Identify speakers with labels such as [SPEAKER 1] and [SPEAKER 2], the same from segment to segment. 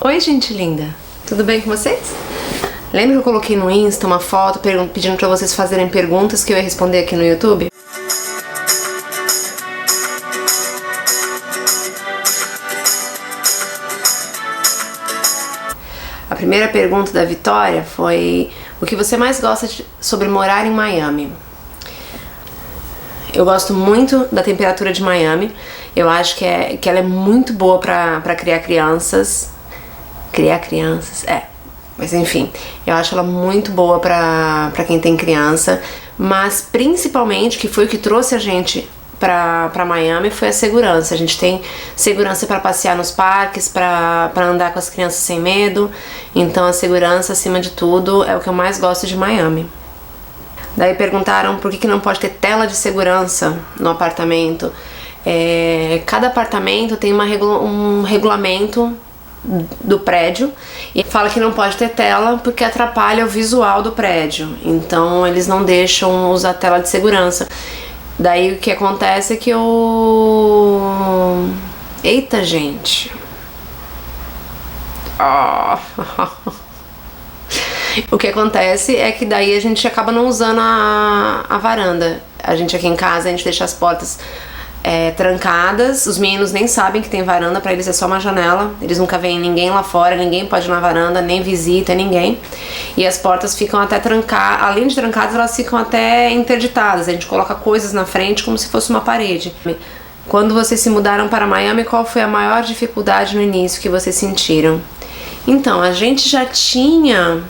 [SPEAKER 1] Oi, gente linda! Tudo bem com vocês? Lembra que eu coloquei no Insta uma foto pedindo pra vocês fazerem perguntas que eu ia responder aqui no YouTube? A primeira pergunta da Vitória foi: o que você mais gosta sobre morar em Miami? Eu gosto muito da temperatura de Miami. Eu acho que ela é muito boa pra criar crianças. Mas enfim, eu acho ela muito boa pra quem tem criança. Mas principalmente, que foi o que trouxe a gente pra Miami, foi a segurança. A gente tem segurança pra passear nos parques, pra andar com as crianças sem medo. Então a segurança, acima de tudo, é o que eu mais gosto de Miami. Daí perguntaram por que não pode ter tela de segurança no apartamento. Cada apartamento tem um regulamento do prédio e fala que não pode ter tela porque atrapalha o visual do prédio. Então eles não deixam usar tela de segurança. Daí o que acontece é que eu... Eita, gente! O que acontece é que daí a gente acaba não usando a varanda. A gente aqui em casa, a gente deixa as portas trancadas. Os meninos nem sabem que tem varanda, pra eles é só uma janela. Eles nunca veem ninguém lá fora, ninguém pode ir na varanda, nem visita ninguém. E as portas ficam até trancadas, além de trancadas, elas ficam até interditadas. A gente coloca coisas na frente como se fosse uma parede. Quando vocês se mudaram para Miami, qual foi a maior dificuldade no início que vocês sentiram? Então, a gente já tinha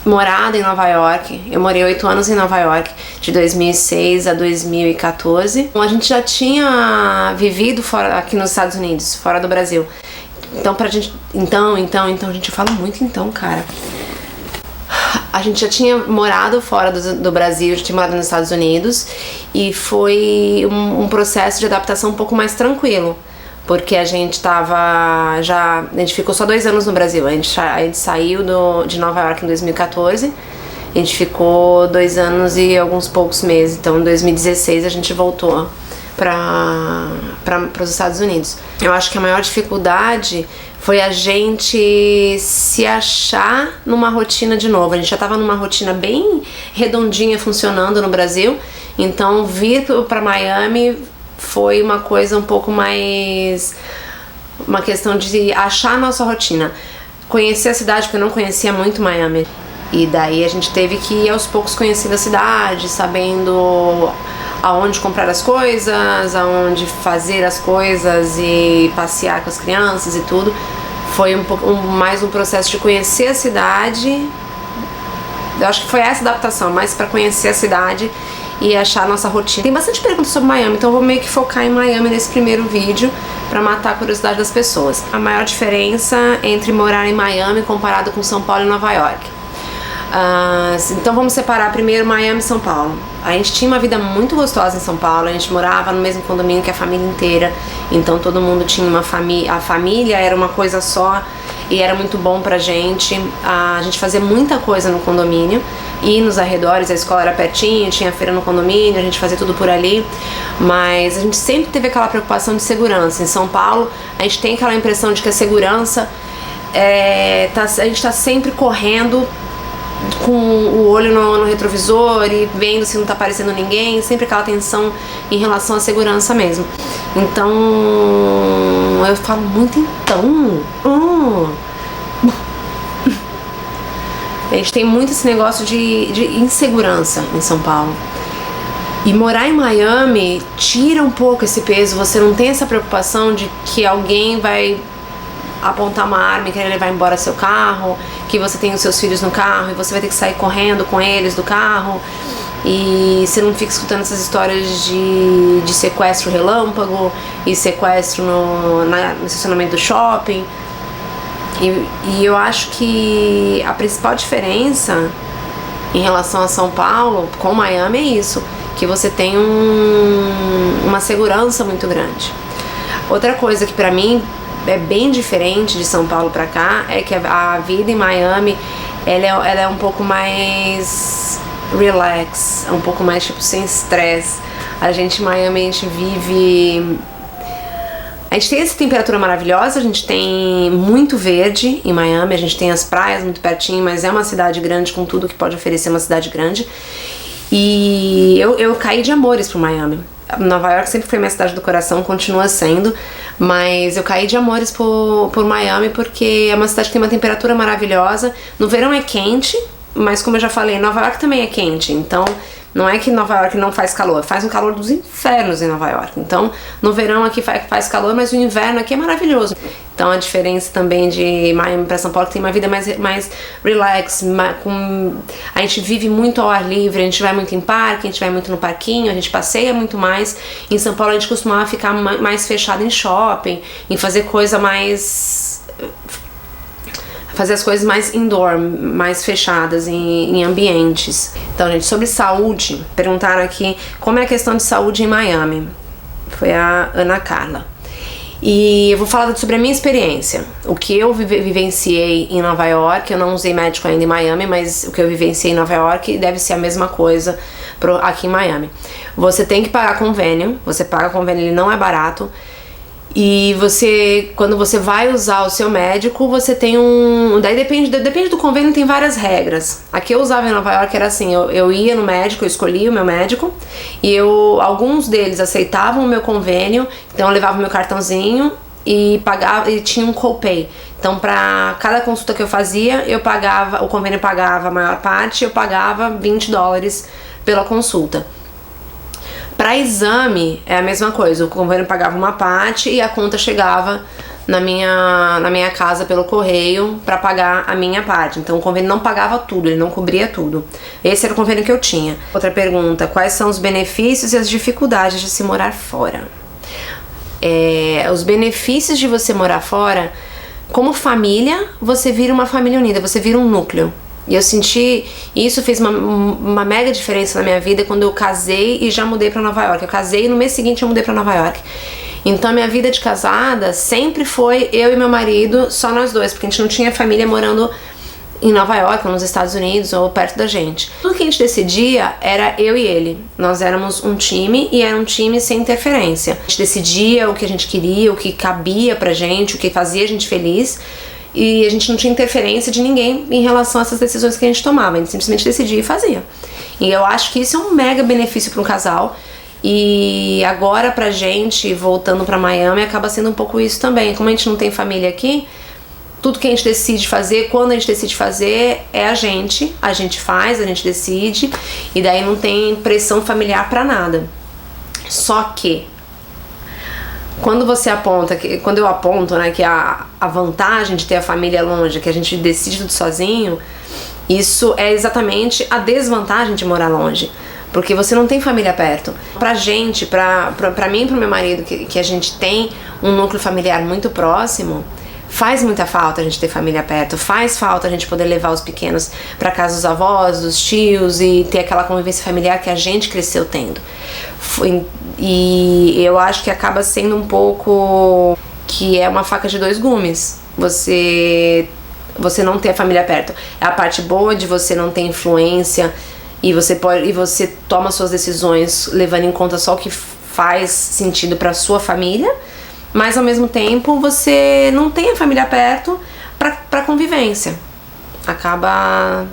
[SPEAKER 1] morado em Nova York. Eu morei 8 anos em Nova York, de 2006 a 2014. A gente já tinha vivido fora, aqui nos Estados Unidos, fora do Brasil. Então pra gente... Então, gente, eu falo muito então, cara. A gente já tinha morado fora do Brasil, já tinha morado nos Estados Unidos. E foi um processo de adaptação um pouco mais tranquilo. Porque a gente a gente ficou só 2 anos no Brasil. A gente saiu de Nova York em 2014. A gente ficou 2 anos e alguns poucos meses. Então em 2016 a gente voltou para os Estados Unidos. Eu acho que a maior dificuldade foi a gente se achar numa rotina de novo. A gente já estava numa rotina bem redondinha funcionando no Brasil. Então vir para Miami foi uma coisa um pouco mais... uma questão de achar a nossa rotina. Conhecer a cidade, porque eu não conhecia muito Miami. E daí a gente teve que ir aos poucos conhecendo a cidade, sabendo aonde comprar as coisas, aonde fazer as coisas e passear com as crianças e tudo. Foi mais um processo de conhecer a cidade. Eu acho que foi essa adaptação, mais para conhecer a cidade e achar a nossa rotina. Tem bastante perguntas sobre Miami, então eu vou meio que focar em Miami nesse primeiro vídeo pra matar a curiosidade das pessoas. A maior diferença entre morar em Miami comparado com São Paulo e Nova York. Então vamos separar primeiro Miami e São Paulo. A gente tinha uma vida muito gostosa em São Paulo, a gente morava no mesmo condomínio que a família inteira, então todo mundo tinha uma família, a família era uma coisa só e era muito bom pra gente. A gente fazia muita coisa no condomínio e nos arredores, a escola era pertinho, tinha feira no condomínio, a gente fazia tudo por ali, mas a gente sempre teve aquela preocupação de segurança. Em São Paulo a gente tem aquela impressão de que a segurança a gente tá sempre correndo com o olho no retrovisor e vendo se não tá aparecendo ninguém, sempre aquela tensão em relação à segurança mesmo. Então eu falo muito então. A gente tem muito esse negócio de insegurança em São Paulo. E morar em Miami tira um pouco esse peso. Você não tem essa preocupação de que alguém vai apontar uma arma e querer levar embora seu carro, que você tem os seus filhos no carro e você vai ter que sair correndo com eles do carro, e você não fica escutando essas histórias de sequestro relâmpago e sequestro no estacionamento do shopping. E eu acho que a principal diferença em relação a São Paulo com Miami é isso, que você tem uma segurança muito grande. Outra coisa que pra mim é bem diferente de São Paulo pra cá é que a vida em Miami ela é um pouco mais relax, um pouco mais tipo sem estresse. A gente em Miami, a gente vive A gente tem essa temperatura maravilhosa, a gente tem muito verde em Miami, a gente tem as praias muito pertinho, mas é uma cidade grande com tudo que pode oferecer uma cidade grande. E eu caí de amores pro Miami. Nova York sempre foi minha cidade do coração, continua sendo, mas eu caí de amores por Miami porque é uma cidade que tem uma temperatura maravilhosa. No verão é quente, mas como eu já falei, Nova York também é quente, então não é que Nova York não faz calor, faz um calor dos infernos em Nova York. Então no verão aqui faz calor, mas o inverno aqui é maravilhoso. Então a diferença também de Miami para São Paulo, que tem uma vida mais relax, a gente vive muito ao ar livre, a gente vai muito em parque, a gente vai muito no parquinho, a gente passeia muito mais. Em São Paulo a gente costumava ficar mais fechado em shopping, em fazer as coisas mais indoor, mais fechadas em ambientes. Então, gente, sobre saúde, perguntaram aqui como é a questão de saúde em Miami. Foi a Ana Carla. E eu vou falar sobre a minha experiência. O que eu vivenciei em Nova York, eu não usei médico ainda em Miami, mas o que eu vivenciei em Nova York deve ser a mesma coisa aqui em Miami. Você tem que pagar convênio, você paga convênio, ele não é barato. E quando você vai usar o seu médico, você tem daí depende do convênio, tem várias regras. Aqui eu usava em Nova York, era assim, eu ia no médico, eu escolhia o meu médico, e alguns deles aceitavam o meu convênio, então eu levava o meu cartãozinho e pagava, e tinha um copay. Então pra cada consulta que eu fazia, o convênio pagava a maior parte, eu pagava $20 pela consulta. Para exame é a mesma coisa, o convênio pagava uma parte e a conta chegava na minha casa pelo correio para pagar a minha parte. Então o convênio não pagava tudo, ele não cobria tudo. Esse era o convênio que eu tinha. Outra pergunta, quais são os benefícios e as dificuldades de se morar fora? Os benefícios de você morar fora, como família, você vira uma família unida, você vira um núcleo. E eu senti, e isso fez uma mega diferença na minha vida quando eu casei e já mudei pra Nova York. Eu casei e no mês seguinte eu mudei pra Nova York. Então a minha vida de casada sempre foi eu e meu marido, só nós dois, porque a gente não tinha família morando em Nova York ou nos Estados Unidos ou perto da gente. Tudo que a gente decidia era eu e ele. Nós éramos um time e era um time sem interferência. A gente decidia o que a gente queria, o que cabia pra gente, o que fazia a gente feliz. E a gente não tinha interferência de ninguém em relação a essas decisões que a gente tomava. A gente simplesmente decidia e fazia. E eu acho que isso é um mega benefício para um casal. E agora pra gente, voltando pra Miami, acaba sendo um pouco isso também. Como a gente não tem família aqui, tudo que a gente decide fazer, quando a gente decide fazer, é a gente faz, a gente decide. E daí não tem pressão familiar pra nada. Só que quando eu aponto, né, que a vantagem de ter a família longe, que a gente decide tudo sozinho, isso é exatamente a desvantagem de morar longe, porque você não tem família perto. Pra gente, pra mim e pro meu marido, que a gente tem um núcleo familiar muito próximo, faz muita falta a gente ter família perto, faz falta a gente poder levar os pequenos pra casa dos avós, dos tios e ter aquela convivência familiar que a gente cresceu tendo. E eu acho que acaba sendo um pouco que é uma faca de dois gumes. Você não ter a família perto. É a parte boa de você não ter influência e você toma suas decisões levando em conta só o que faz sentido pra sua família, mas ao mesmo tempo você não tem a família perto pra convivência. Acaba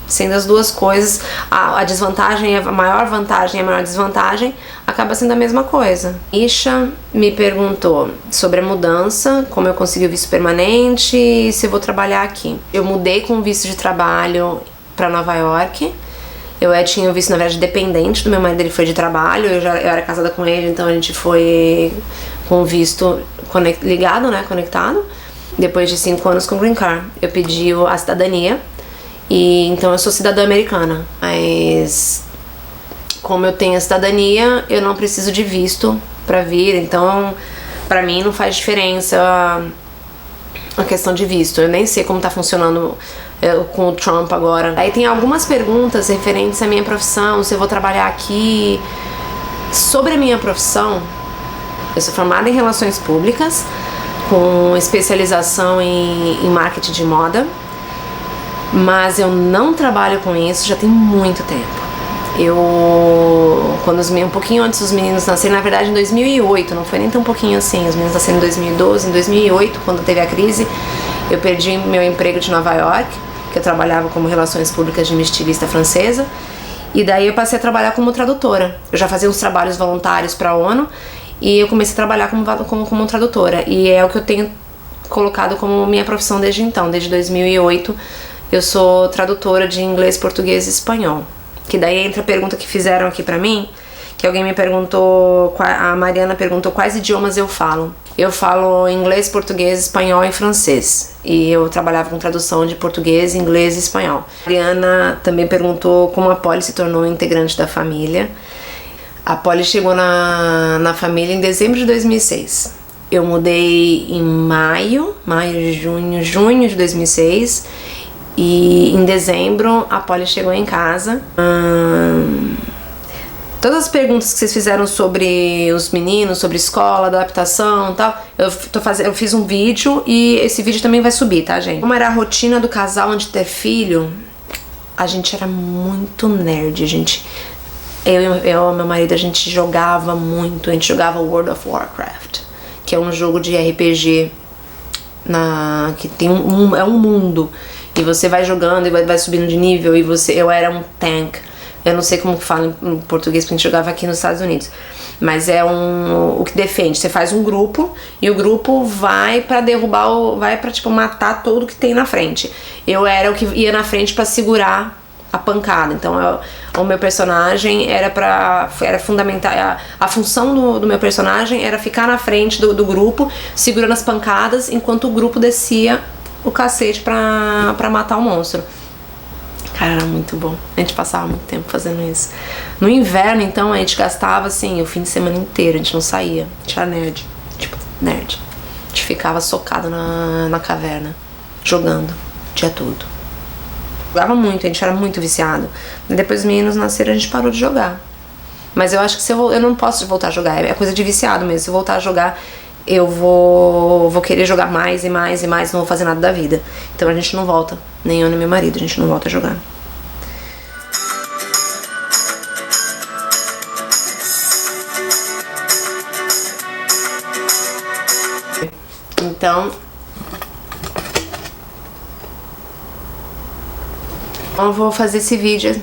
[SPEAKER 1] sendo as duas coisas, a desvantagem, a maior vantagem e a maior desvantagem acaba sendo a mesma coisa. Isha me perguntou sobre a mudança, como eu consegui o visto permanente e se eu vou trabalhar aqui. Eu mudei com o visto de trabalho para Nova York. Eu tinha o visto, na verdade, dependente do meu marido, ele foi de trabalho, eu era casada com ele, então a gente foi com o visto ligado, né, conectado. Depois de 5 anos com Green Card, eu pedi a cidadania. E então eu sou cidadã americana, mas como eu tenho a cidadania, eu não preciso de visto pra vir, então pra mim não faz diferença a questão de visto. Eu nem sei como tá funcionando com o Trump agora. Aí tem algumas perguntas referentes à minha profissão, se eu vou trabalhar aqui. Sobre a minha profissão, eu sou formada em relações públicas, com especialização em marketing de moda. Mas eu não trabalho com isso já tem muito tempo. Um pouquinho antes dos meninos nascerem, na verdade em 2008, não foi nem tão pouquinho assim, os meninos nasceram em 2012, em 2008, quando teve a crise, eu perdi meu emprego de Nova York, que eu trabalhava como relações públicas de uma estilista francesa, e daí eu passei a trabalhar como tradutora. Eu já fazia uns trabalhos voluntários para a ONU, e eu comecei a trabalhar como tradutora, e é o que eu tenho colocado como minha profissão desde então, desde 2008, eu sou tradutora de inglês, português e espanhol. Que daí entra a pergunta que fizeram aqui pra mim, que alguém me perguntou, a Mariana perguntou quais idiomas eu falo. Eu falo inglês, português, espanhol e francês. E eu trabalhava com tradução de português, inglês e espanhol. A Mariana também perguntou como a Polly se tornou integrante da família. A Polly chegou na família em dezembro de 2006. Eu mudei em junho de 2006. E em dezembro a Polly chegou em casa. Todas as perguntas que vocês fizeram sobre os meninos, sobre escola, adaptação e tal, eu fiz um vídeo e esse vídeo também vai subir, tá, gente? Como era a rotina do casal antes de ter filho, a gente era muito nerd, gente. Eu e meu marido, a gente jogava muito, a gente jogava World of Warcraft, que é um jogo de RPG que tem é um mundo. E você vai jogando e vai subindo de nível. E eu era um tank. Eu não sei como que fala em português, porque a gente jogava aqui nos Estados Unidos. Mas é o que defende. Você faz um grupo e o grupo vai pra derrubar, vai pra tipo matar tudo que tem na frente. Eu era o que ia na frente pra segurar a pancada. Então o meu personagem era fundamental. A função do meu personagem era ficar na frente do grupo, segurando as pancadas, enquanto o grupo descia o cacete pra matar o monstro. Cara, era muito bom. A gente passava muito tempo fazendo isso. No inverno, então, a gente gastava, assim, o fim de semana inteiro. A gente não saía. A gente era nerd. Tipo, nerd. A gente ficava socado na caverna, jogando o dia todo. Jogava muito, a gente era muito viciado. E depois os meninos nasceram, a gente parou de jogar. Mas eu acho que eu não posso voltar a jogar. É coisa de viciado mesmo. Se eu voltar a jogar, eu vou querer jogar mais e mais e mais, não vou fazer nada da vida. Então a gente não volta, nem eu nem meu marido, a gente não volta a jogar. Então eu vou fazer esse vídeo.